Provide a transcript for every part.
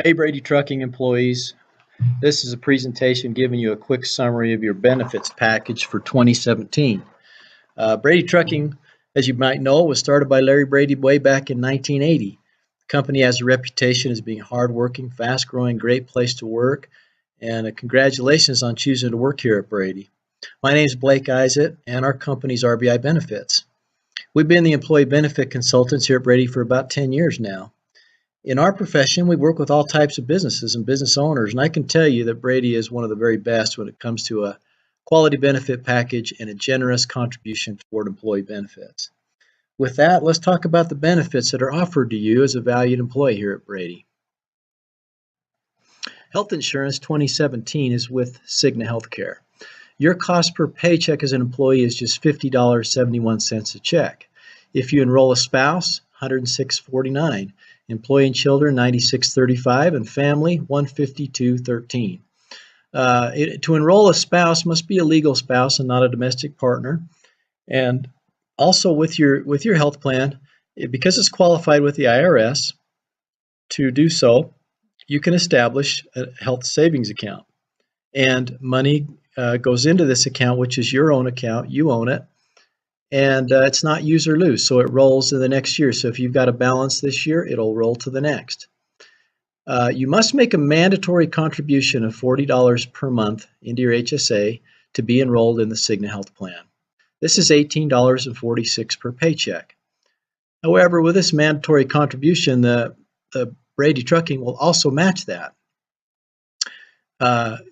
Hey, Brady Trucking employees. This is a presentation giving you a quick summary of your benefits package for 2017. Brady Trucking, as you might know, was started by Larry Brady way back in 1980. The company has a reputation as being hardworking, fast-growing, great place to work, and congratulations on choosing to work here at Brady. My name is Blake Isaac, and our company's RBI Benefits. We've been the employee benefit consultants here at Brady for about 10 years now. In our profession, we work with all types of businesses and business owners, and I can tell you that Brady is one of the very best when it comes to a quality benefit package and a generous contribution toward employee benefits. With that, let's talk about the benefits that are offered to you as a valued employee here at Brady. Health Insurance 2017 is with Cigna Healthcare. Your cost per paycheck as an employee is just $50.71 a check. If you enroll a spouse, $106.49. Employee and children, $96.35, and family, $152.13. To enroll a spouse must be a legal spouse and not a domestic partner. And also with your health plan, because it's qualified with the IRS, to do so, you can establish a health savings account. And money goes into this account, which is your own account. You own it. And it's not use or lose, so it rolls to the next year. So if you've got a balance this year, it'll roll to the next. You must make a mandatory contribution of $40 per month into your HSA to be enrolled in the Cigna Health Plan. This is $18.46 per paycheck. However, with this mandatory contribution, the Brady Trucking will also match that.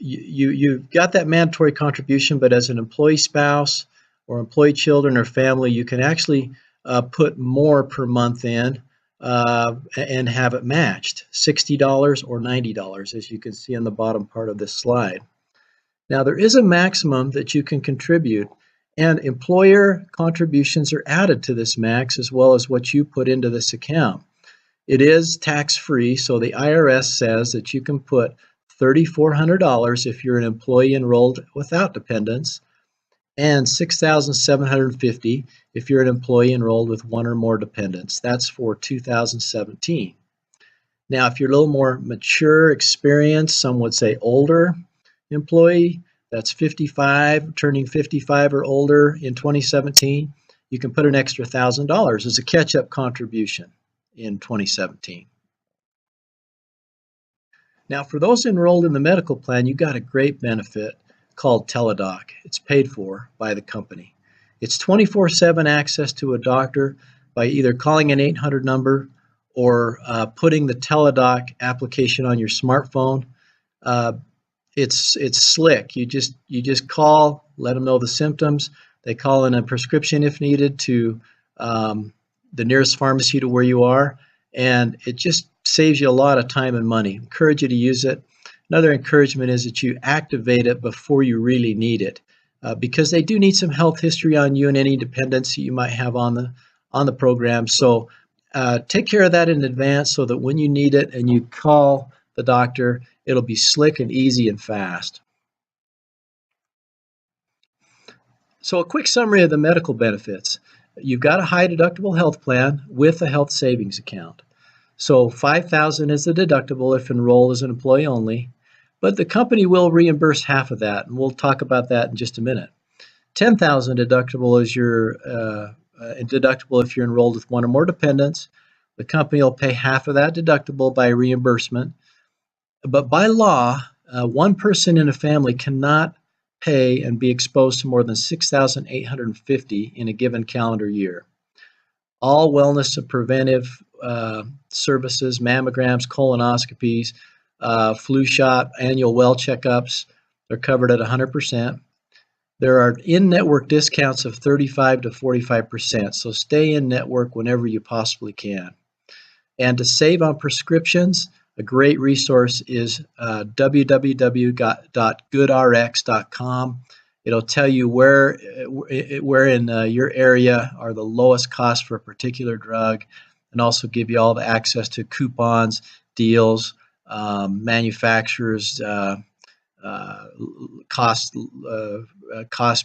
You've got that mandatory contribution, but as an employee spouse, or employee children or family, you can actually put more per month in and have it matched, $60 or $90, as you can see on the bottom part of this slide. Now, there is a maximum that you can contribute, and employer contributions are added to this max as well as what you put into this account. It is tax-free, so the IRS says that you can put $3,400 if you're an employee enrolled without dependents, and $6,750 if you're an employee enrolled with one or more dependents. That's for 2017. Now, if you're a little more mature, experienced, some would say older employee, that's 55, turning 55 or older in 2017, you can put an extra $1,000 as a catch-up contribution in 2017. Now, for those enrolled in the medical plan, you got a great benefit called Tella Doc. It's paid for by the company. It's 24/7 access to a doctor by either calling an 800 number or putting the Tella Doc application on your smartphone. It's slick. You just call, let them know the symptoms. They call in a prescription if needed to the nearest pharmacy to where you are, and it just saves you a lot of time and money. Encourage you to use it. Another encouragement is that you activate it before you really need it, because they do need some health history on you and any dependents that you might have on the program. So take care of that in advance so that when you need it and you call the doctor, it'll be slick and easy and fast. So a quick summary of the medical benefits. You've got a high deductible health plan with a health savings account. So $5,000 is the deductible if enrolled as an employee only, but the company will reimburse half of that, and we'll talk about that in just a minute. $10,000 deductible is your deductible if you're enrolled with one or more dependents. The company will pay half of that deductible by reimbursement. But by law, one person in a family cannot pay and be exposed to more than $6,850 in a given calendar year. All wellness and preventive services, mammograms, colonoscopies, flu shot, annual well checkups, they're covered at 100%. There are in-network discounts of 35 to 45%, so stay in network whenever you possibly can. And to save on prescriptions, a great resource is www.goodrx.com. It'll tell you where in your area are the lowest cost for a particular drug, and also give you all the access to coupons, deals, manufacturers, cost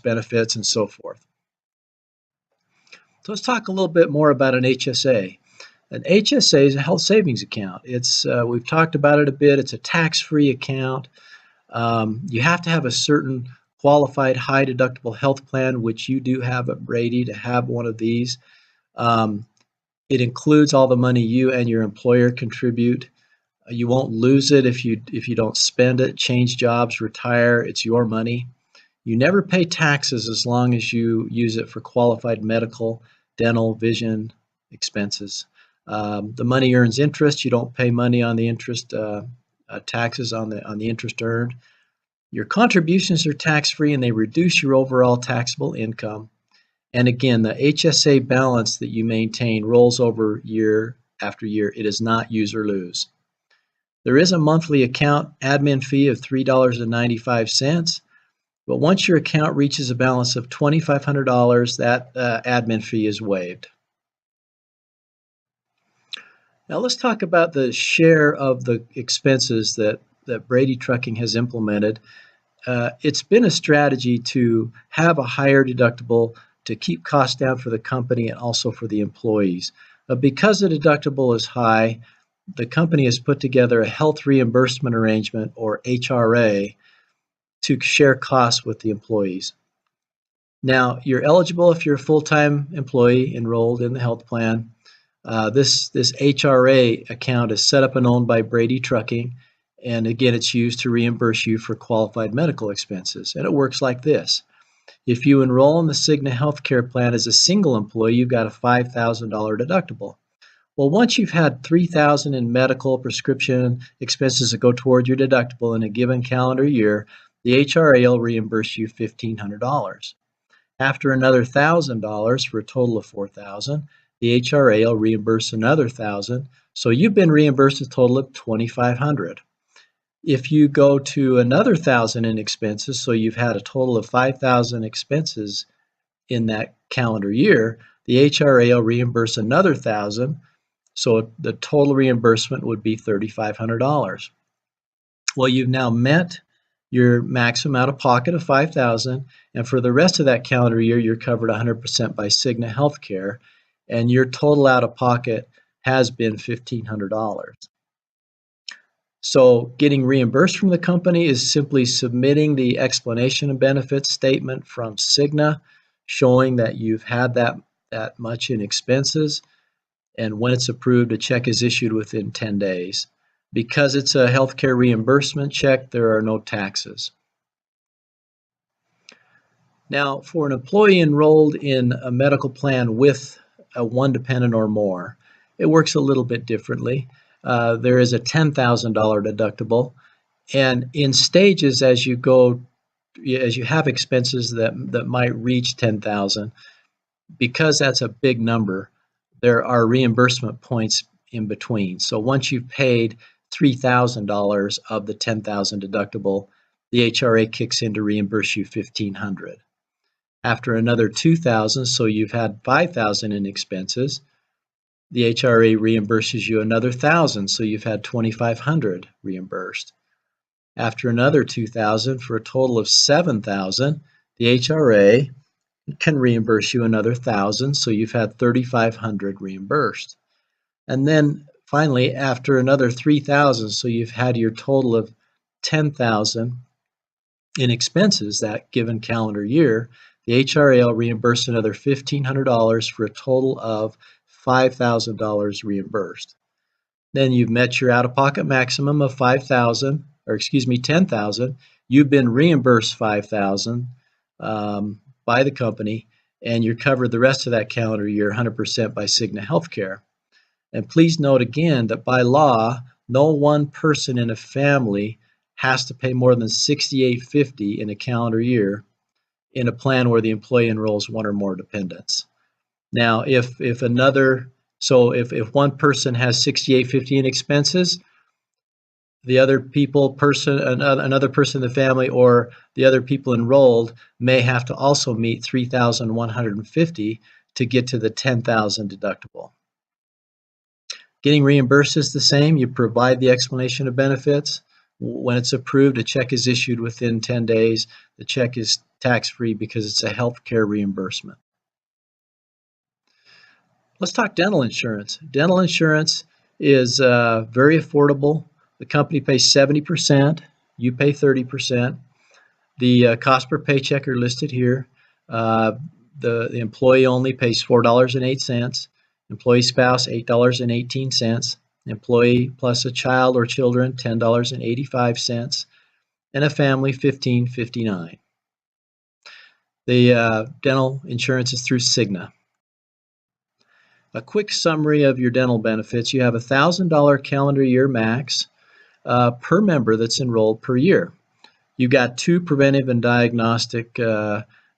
benefits, and so forth. So let's talk a little bit more about an HSA. An HSA is a health savings account. It's we've talked about it a bit. It's a tax-free account. You have to have a certain qualified high deductible health plan, which you do have at Brady to have one of these. It includes all the money you and your employer contribute. You won't lose it if you don't spend it, change jobs, retire. It's your money. You never pay taxes as long as you use it for qualified medical, dental, vision expenses. The money earns interest. You don't pay money on the interest taxes on the interest earned. Your contributions are tax-free and they reduce your overall taxable income. And again, the HSA balance that you maintain rolls over year after year. It is not use or lose. There is a monthly account admin fee of $3.95, but once your account reaches a balance of $2,500, that admin fee is waived. Now let's talk about the share of the expenses that Brady Trucking has implemented. It's been a strategy to have a higher deductible to keep costs down for the company and also for the employees. Because the deductible is high, the company has put together a health reimbursement arrangement, or HRA, to share costs with the employees. Now, you're eligible if you're a full-time employee enrolled in the health plan. This HRA account is set up and owned by Brady Trucking, and again, it's used to reimburse you for qualified medical expenses. And it works like this. If you enroll in the Cigna Healthcare plan as a single employee, you've got a $5,000 deductible. Well, once you've had $3,000 in medical prescription expenses that go toward your deductible in a given calendar year, the HRA will reimburse you $1,500. After another $1,000 for a total of $4,000, the HRA will reimburse another $1,000, so you've been reimbursed a total of $2,500. If you go to another $1,000 in expenses, so you've had a total of $5,000 expenses in that calendar year, the HRA will reimburse another $1,000, so the total reimbursement would be $3,500. Well, you've now met your maximum out of pocket of $5,000, and for the rest of that calendar year, you're covered 100% by Cigna Healthcare, and your total out of pocket has been $1,500. So getting reimbursed from the company is simply submitting the explanation of benefits statement from Cigna, showing that you've had that much in expenses, and when it's approved, a check is issued within 10 days. Because it's a healthcare reimbursement check, there are no taxes. Now, for an employee enrolled in a medical plan with one dependent or more, it works a little bit differently. There is a $10,000 deductible, and in stages as you have expenses that might reach $10,000, because that's a big number, there are reimbursement points in between. So once you've paid $3,000 of the $10,000 deductible, the HRA kicks in to reimburse you $1,500. After another $2,000, so you've had $5,000 in expenses, the HRA reimburses you another $1,000, so you've had $2,500 reimbursed. After another $2,000 for a total of $7,000, the HRA can reimburse you another $1,000, so you've had $3,500 reimbursed. And then finally, after another $3,000, so you've had your total of $10,000 in expenses that given calendar year, the HRA will reimburse another $1,500 for a total of $5,000 reimbursed. Then you've met your out-of-pocket maximum of $10,000. You've been reimbursed $5,000 by the company, and you're covered the rest of that calendar year 100% by Cigna Healthcare. And please note again that by law, no one person in a family has to pay more than $68.50 in a calendar year in a plan where the employee enrolls one or more dependents. Now, if one person has $68.50 in expenses, the other another person in the family or the other people enrolled may have to also meet $3,150 to get to the $10,000 deductible. Getting reimbursed is the same. You provide the explanation of benefits. When it's approved, a check is issued within 10 days. The check is tax-free because it's a healthcare reimbursement. Let's talk dental insurance. Dental insurance is very affordable. The company pays 70%, you pay 30%. The cost per paycheck are listed here. Uh, the employee only pays $4.08. Employee spouse, $8.18. Employee plus a child or children, $10.85. And a family, $15.59. The dental insurance is through Cigna. A quick summary of your dental benefits. You have a $1,000 calendar year max per member that's enrolled per year. You've got 2 preventive and diagnostic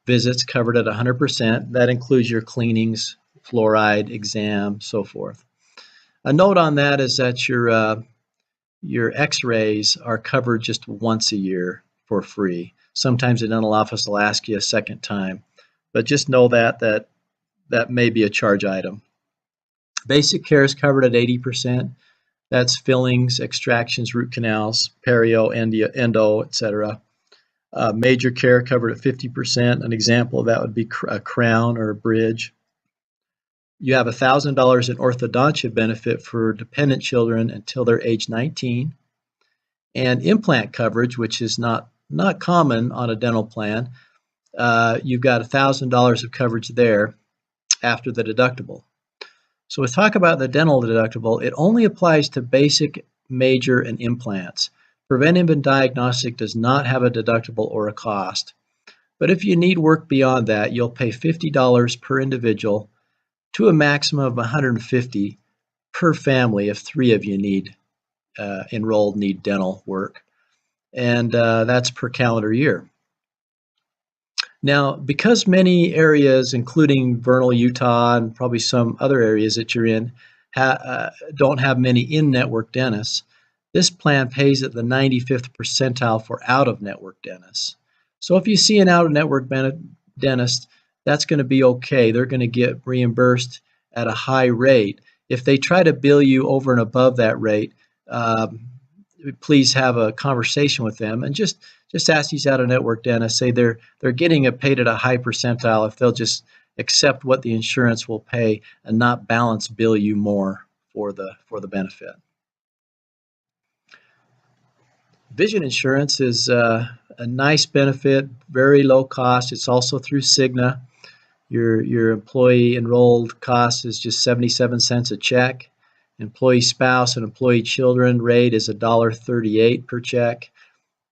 visits covered at 100%. That includes your cleanings, fluoride, exam, so forth. A note on that is that your x-rays are covered just once a year for free. Sometimes the dental office will ask you a second time, but just know that may be a charge item. Basic care is covered at 80%. That's fillings, extractions, root canals, perio, endo, etc. Major care covered at 50%. An example of that would be a crown or a bridge. You have $1,000 in orthodontia benefit for dependent children until they're age 19. And implant coverage, which is not common on a dental plan. You've got $1,000 of coverage there after the deductible. So let's talk about the dental deductible. It only applies to basic, major, and implants. Preventive and diagnostic does not have a deductible or a cost. But if you need work beyond that, you'll pay $50 per individual to a maximum of $150 per family if 3 of you need dental work. And that's per calendar year. Now, because many areas, including Vernal, Utah, and probably some other areas that you're in, don't have many in-network dentists, this plan pays at the 95th percentile for out-of-network dentists. So if you see an out-of-network dentist, that's going to be okay. They're going to get reimbursed at a high rate. If they try to bill you over and above that rate, please have a conversation with them and just ask these out-of-network dentists, say they're getting paid at a high percentile if they'll just accept what the insurance will pay and not balance bill you more for the benefit. Vision insurance is a nice benefit, very low cost. It's also through Cigna. Your employee enrolled cost is just 77 cents a check. Employee spouse and employee children rate is $1.38 per check.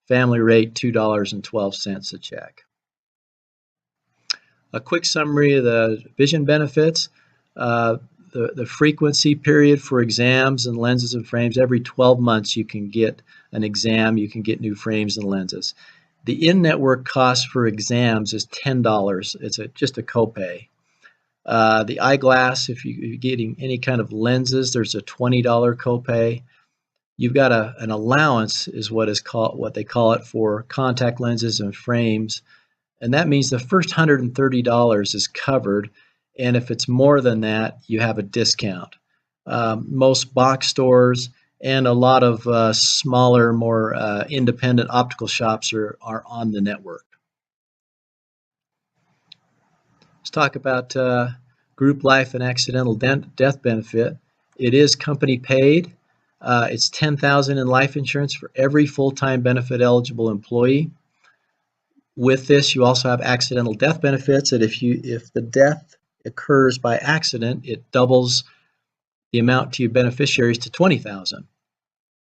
Family rate $2.12 a check. A quick summary of the vision benefits. The frequency period for exams and lenses and frames, every 12 months you can get an exam, you can get new frames and lenses. The in-network cost for exams is $10. It's just a copay. The eyeglass, if you're getting any kind of lenses, there's a $20 copay. You've got an allowance, is what they call it, for contact lenses and frames, and that means the first $130 is covered, and if it's more than that, you have a discount. Most box stores and a lot of smaller, more independent optical shops are on the network. Let's talk about group life and accidental death benefit. It is company paid. It's $10,000 in life insurance for every full-time benefit eligible employee. With this, you also have accidental death benefits that if the death occurs by accident, it doubles the amount to your beneficiaries to $20,000.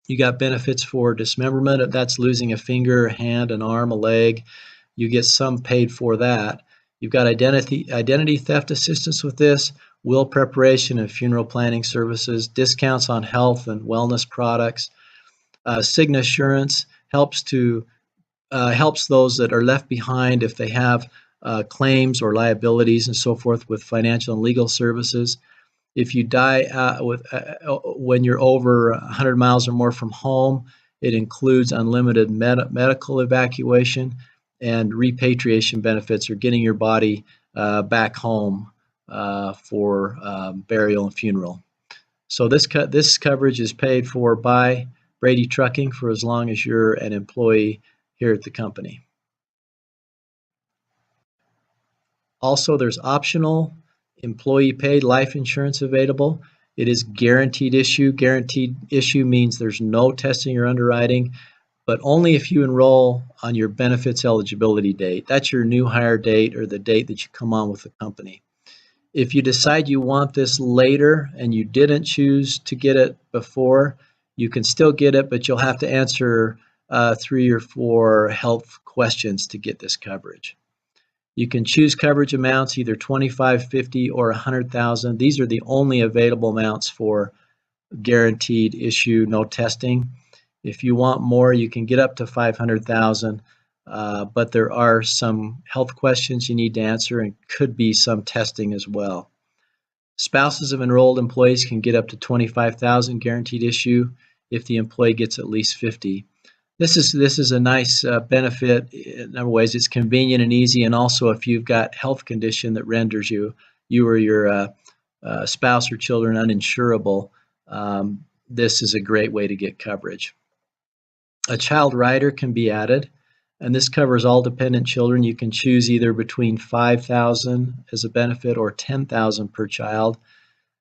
You got benefits for dismemberment. That's losing a finger, a hand, an arm, a leg. You get some paid for that. You've got identity theft assistance with this, will preparation and funeral planning services, discounts on health and wellness products. Cigna Assurance helps those that are left behind if they have claims or liabilities and so forth with financial and legal services. If you die when you're over 100 miles or more from home, it includes unlimited medical evacuation and repatriation benefits, or getting your body back home for burial and funeral. So this coverage is paid for by Brady Trucking for as long as you're an employee here at the company. Also, there's optional employee paid life insurance available. It is guaranteed issue. Guaranteed issue means there's no testing or underwriting, but only if you enroll on your benefits eligibility date. That's your new hire date or the date that you come on with the company. If you decide you want this later and you didn't choose to get it before, you can still get it, but you'll have to answer 3 or 4 health questions to get this coverage. You can choose coverage amounts, either 25, 50, or 100,000. These are the only available amounts for guaranteed issue, no testing. If you want more, you can get up to 500,000, but there are some health questions you need to answer and could be some testing as well. Spouses of enrolled employees can get up to 25,000 guaranteed issue if the employee gets at least 50. This is a nice benefit. In other ways, it's convenient and easy, and also if you've got health condition that renders you or your spouse or children uninsurable, this is a great way to get coverage. A child rider can be added, and this covers all dependent children. You can choose either between 5,000 as a benefit or 10,000 per child.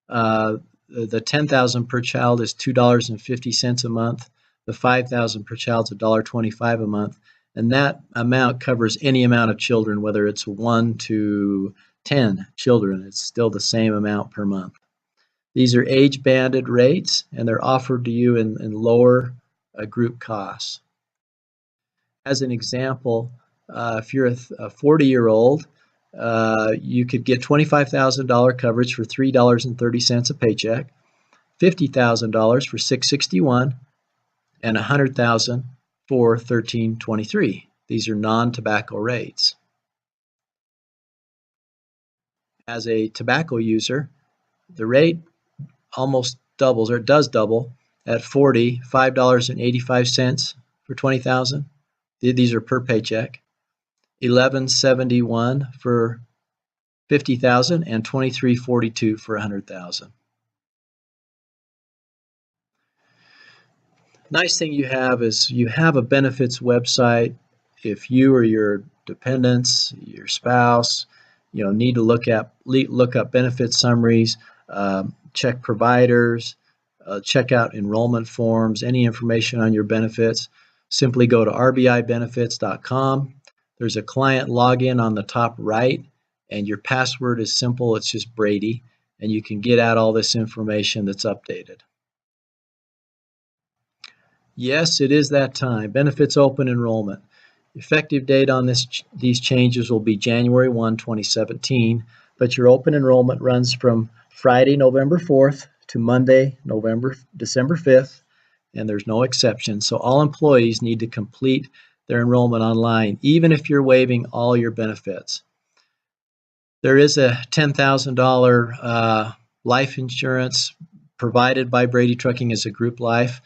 The 10,000 per child is $2.50 a month. The 5,000 per child is $1.25 a month, and that amount covers any amount of children, whether it's 1 to 10 children. It's still the same amount per month. These are age-banded rates, and they're offered to you in lower group costs. As an example, if you're a 40-year-old, you could get $25,000 coverage for $3.30 a paycheck, $50,000 for $661, and $100,000 for $13.23. These are non-tobacco rates. As a tobacco user, the rate almost doubles, or it does double, at $5.85 for $20,000. These are per paycheck. $11.71 for $50,000 and $23.42 for $100,000. Nice thing you have is you have a benefits website. If you or your dependents, your spouse, need to look up benefit summaries, check providers, check out enrollment forms, any information on your benefits, simply go to rbibenefits.com. There's a client login on the top right, and your password is simple. It's just Brady, and you can get out all this information that's updated. Yes, it is that time. Benefits open enrollment. Effective date on these changes will be January 1, 2017, but your open enrollment runs from Friday, November 4th to Monday, December 5th, and there's no exception. So all employees need to complete their enrollment online, even if you're waiving all your benefits. There is a $10,000 life insurance provided by Brady Trucking as a group life.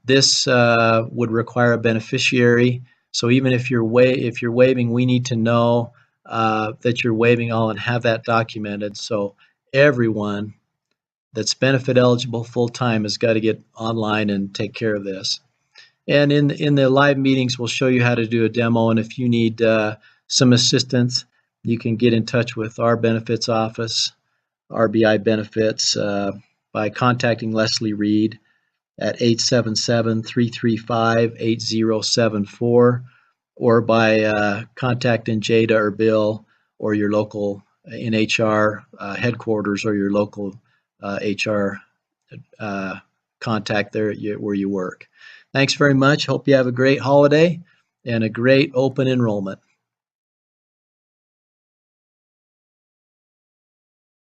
This would require a beneficiary. So even if you're waiving, we need to know that you're waiving all and have that documented. So everyone that's benefit eligible full-time has got to get online and take care of this. And in the live meetings, we'll show you how to do a demo. And if you need some assistance, you can get in touch with our benefits office, RBI Benefits, by contacting Leslie Reed at 877-335-8074, or by contacting Jada or Bill or your local NHR headquarters or your local HR contact there where you work. Thanks very much. Hope you have a great holiday and a great open enrollment.